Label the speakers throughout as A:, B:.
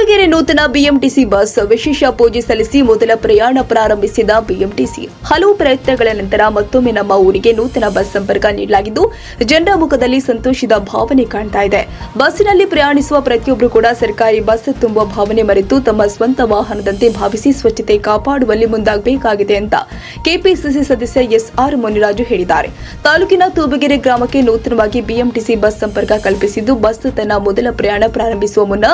A: ತೂಬಗೆರೆ ನೂತನ BMTC bus ವಿಶೇಷ ಪೂಜೆ ಸಲ್ಲಿಸಿ ಮೊದಲ ಪ್ರಯಾಣ ಪ್ರಾರಂಭಿಸಿದ ಬಿಎಂಟಿಸಿ ಹಲವು ಪ್ರಯತ್ನಗಳ ನಂತರ ಮತ್ತೊಮ್ಮೆ ನಮ್ಮ ಊರಿಗೆ ನೂತನ ಬಸ್ ಸಂಪರ್ಕ ನೀಡಲಾಗಿದ್ದು ಜನರ ಮುಖದಲ್ಲಿ ಸಂತೋಷದ ಭಾವನೆ ಕಾಣ್ತಾ ಇದೆ. ಬಸ್ಸಿನಲ್ಲಿ ಪ್ರಯಾಣಿಸುವ ಪ್ರತಿಯೊಬ್ಬರು ಕೂಡ ಸರ್ಕಾರಿ ಬಸ್ ತುಂಬುವ ಭಾವನೆ ಮರೆತು ತಮ್ಮ ಸ್ವಂತ ವಾಹನದಂತೆ ಭಾವಿಸಿ ಸ್ವಚ್ಛತೆ ಕಾಪಾಡುವಲ್ಲಿ ಮುಂದಾಗಬೇಕಾಗಿದೆ ಅಂತ ಕೆಪಿಸಿಸಿ ಸದಸ್ಯ ಎಸ್ಆರ್ ಮುನಿರಾಜು ಹೇಳಿದ್ದಾರೆ. ತಾಲೂಕಿನ ತೂಬಗೆರೆ ಗ್ರಾಮಕ್ಕೆ ನೂತನವಾಗಿ ಬಿಎಂಟಿಸಿ ಬಸ್ ಸಂಪರ್ಕ ಕಲ್ಪಿಸಿದ್ದು ಬಸ್ ತನ್ನ ಮೊದಲ ಪ್ರಯಾಣ ಪ್ರಾರಂಭಿಸುವ ಮುನ್ನ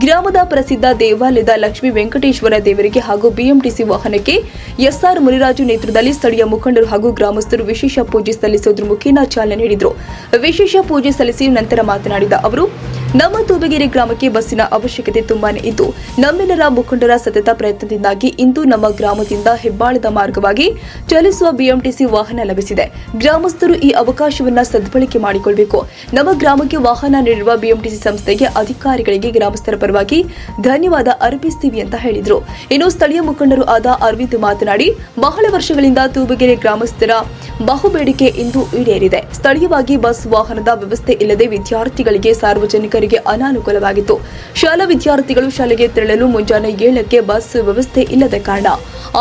A: ಗ್ರಾಮದ ಪ್ರಸಿದ್ಧ ದೇವಾಲಯದ ಲಕ್ಷ್ಮೀ ವೆಂಕಟೇಶ್ವರ ದೇವರಿಗೆ ಹಾಗೂ ಬಿಎಂಟಿಸಿ ವಾಹನಕ್ಕೆ ಎಸ್ಆರ್ ಮುನಿರಾಜು ನೇತೃತ್ವದಲ್ಲಿ ಸ್ಥಳೀಯ ಮುಖಂಡರು ಹಾಗೂ ಗ್ರಾಮಸ್ಥರು ವಿಶೇಷ ಪೂಜೆ ಸಲ್ಲಿಸುವುದರ ಮುಖೇನ ಚಾಲನೆ ನೀಡಿದರು. ವಿಶೇಷ ಪೂಜೆ ಸಲ್ಲಿಸಿ ನಂತರ ಮಾತನಾಡಿದ ಅವರು, ನಮ್ಮ ತೂಬಗೆರೆ ಗ್ರಾಮಕ್ಕೆ ಬಸ್ಸಿನ ಅವಶ್ಯಕತೆ ತುಂಬಾನೇ ಇದ್ದು ನಮ್ಮೆಲ್ಲರ ಮುಖಂಡರ ಸತತ ಪ್ರಯತ್ನದಿಂದಾಗಿ ಇಂದು ನಮ್ಮ ಗ್ರಾಮದಿಂದ ಹೆಬ್ಬಾಳದ ಮಾರ್ಗವಾಗಿ ಚಲಿಸುವ ಬಿಎಂಟಿಸಿ ವಾಹನ ಲಭಿಸಿದೆ. ಗ್ರಾಮಸ್ಥರು ಈ ಅವಕಾಶವನ್ನ ಸದ್ಬಳಕೆ ಮಾಡಿಕೊಳ್ಳಬೇಕು. ನಮ್ಮ ಗ್ರಾಮಕ್ಕೆ ವಾಹನ ನೀಡಿರುವ ಬಿಎಂಟಿಸಿ ಸಂಸ್ಥೆಗೆ ಅಧಿಕಾರಿಗಳಿಗೆ ಗ್ರಾಮಸ್ಥರ ಪರವಾಗಿ ಧನ್ಯವಾದ ಅರ್ಪಿಸುತ್ತೀವಿ ಅಂತ ಹೇಳಿದರು. ಇನ್ನು ಸ್ಥಳೀಯ ಮುಖಂಡರು ಆದ ಅರವಿಂದ್ ಮಾತನಾಡಿ, ಬಹಳ ವರ್ಷಗಳಿಂದ ತೂಬಗೆರೆ ಗ್ರಾಮಸ್ಥರ ಬಹುಬೇಡಿಕೆ ಇಂದು ಈಡೇರಿದೆ. ಸ್ಥಳೀಯವಾಗಿ ಬಸ್ ವಾಹನದ ವ್ಯವಸ್ಥೆ ಇಲ್ಲದೆ ವಿದ್ಯಾರ್ಥಿಗಳಿಗೆ ಸಾರ್ವಜನಿಕರಿಗೆ ಅನಾನುಕೂಲವಾಗಿತ್ತು. ಶಾಲಾ ವಿದ್ಯಾರ್ಥಿಗಳು ಶಾಲೆಗೆ ತೆರಳಲು ಮುಂಜಾನೆ 7ಕ್ಕೆ ಬಸ್ ವ್ಯವಸ್ಥೆ ಇಲ್ಲದ ಕಾರಣ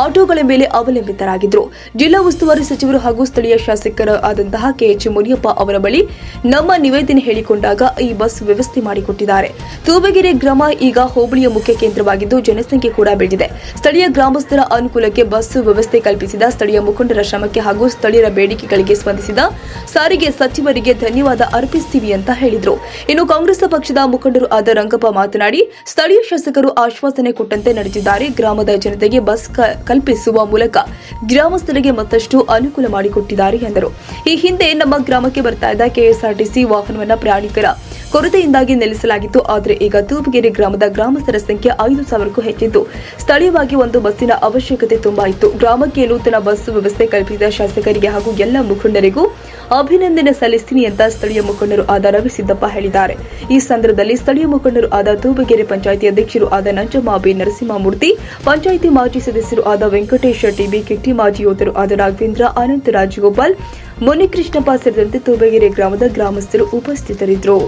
A: ಆಟೋಗಳ ಮೇಲೆ ಅವಲಂಬಿತರಾಗಿದ್ದರು. ಜಿಲ್ಲಾ ಉಸ್ತುವಾರಿ ಸಚಿವರು ಹಾಗೂ ಸ್ಥಳೀಯ ಶಾಸಕರು ಆದಂತಹ ಕೆಎಚ್ ಮುನಿಯಪ್ಪ ಅವರ ಬಳಿ ನಮ್ಮ ನಿವೇದನೆ ಹೇಳಿಕೊಂಡಾಗ ಈ ಬಸ್ ವ್ಯವಸ್ಥೆ ಮಾಡಿಕೊಟ್ಟಿದ್ದಾರೆ. ತೂಬಗೆರೆ ಗ್ರಾಮ ಈಗ ಹೋಬಳಿಯ ಮುಖ್ಯ ಕೇಂದ್ರವಾಗಿದ್ದು ಜನಸಂಖ್ಯೆ ಕೂಡ ಬೆಳೆದಿದೆ. ಸ್ಥಳೀಯ ಗ್ರಾಮಸ್ಥರ ಅನುಕೂಲಕ್ಕೆ ಬಸ್ ವ್ಯವಸ್ಥೆ ಕಲ್ಪಿಸಿದ ಸ್ಥಳೀಯ ಮುಖಂಡರ ಶ್ರಮಕ್ಕೆ ಹಾಗೂ ಸ್ಥಳೀಯರ ಬೇಡಿಕೆಗಳಿಗೆ ಸ್ಪಂದಿಸಿದ ಸಾರಿಗೆ ಸಚಿವರಿಗೆ ಧನ್ಯವಾದ ಅರ್ಪಿಸುತ್ತೀವಿ ಅಂತ ಹೇಳಿದರು. ಇನ್ನು ಕಾಂಗ್ರೆಸ್ ಪಕ್ಷದ ಮುಖಂಡರು ಆದ ರಂಗಪ್ಪ ಮಾತನಾಡಿ, ಸ್ಥಳೀಯ ಶಾಸಕರು ಆಶ್ವಾಸನೆ ಕೊಟ್ಟಂತೆ ನಡೆದಿದ್ದಾರೆ. ಗ್ರಾಮದ ಜನತೆಗೆ ಬಸ್ ಕಲ್ಪಿಸುವ ಮೂಲಕ ಗ್ರಾಮಸ್ಥರಿಗೆ ಮತ್ತಷ್ಟು ಅನುಕೂಲ ಮಾಡಿಕೊಟ್ಟಿದ್ದಾರೆ ಎಂದರು. ಈ ಹಿಂದೆ ನಮ್ಮ ಗ್ರಾಮಕ್ಕೆ ಬರ್ತಾ ಇದ್ದ ಕೆಎಸ್ಆರ್ಟಿಸಿ ವಾಹನವನ್ನ ಪ್ರಯಾಣಿಕರ ಕೊರತೆಯಿಂದಾಗಿ ನಿಲ್ಲಿಸಲಾಗಿತ್ತು. ಆದರೆ ಈಗ ತೂಬಗೆರೆ ಗ್ರಾಮದ ಗ್ರಾಮಸ್ಥರ ಸಂಖ್ಯೆ 5,000ಕ್ಕೂ ಹೆಚ್ಚಿದ್ದು ಸ್ಥಳೀಯವಾಗಿ ಒಂದು ಬಸ್ಸಿನ ಅವಶ್ಯಕತೆ ತುಂಬಾ ಇತ್ತು. ಗ್ರಾಮಕ್ಕೆ ನೂತನ ಬಸ್ ವ್ಯವಸ್ಥೆ ಕಲ್ಪಿಸಿದ ಶಾಸಕರಿಗೆ ಹಾಗೂ ಎಲ್ಲ ಮುಖಂಡರಿಗೂ ಅಭಿನಂದನೆ ಸಲ್ಲಿಸ್ತೀನಿ ಅಂತ ಸ್ಥಳೀಯ ಮುಖಂಡರು ಆದ ರವಿಸಿದ್ದಪ್ಪ ಹೇಳಿದ್ದಾರೆ. ಈ ಸಂದರ್ಭದಲ್ಲಿ ಸ್ಥಳೀಯ ಮುಖಂಡರು ಆದ ತೂಬಗೆರೆ ಪಂಚಾಯಿತಿ ಅಧ್ಯಕ್ಷರು ಆದ ನಂಜಮ್ಮ ಬಿ ನರಸಿಂಹಮೂರ್ತಿ, ಪಂಚಾಯಿತಿ ಮಾಜಿ ಸದಸ್ಯರು ಆದ ವೆಂಕಟೇಶ ಟಿಬಿ ಕಿಟ್ಟಿ, ಮಾಜಿ ಯೋಧರು ಆದ ರಾಘವೇಂದ್ರ, ಅನಂತ ರಾಜಗೋಪಾಲ್, ಮುನಿಕೃಷ್ಣಪ್ಪ ಸೇರಿದಂತೆ ತೂಬಗೆರೆ ಗ್ರಾಮದ ಗ್ರಾಮಸ್ಥರು ಉಪಸ್ಥಿತರಿದ್ದರು.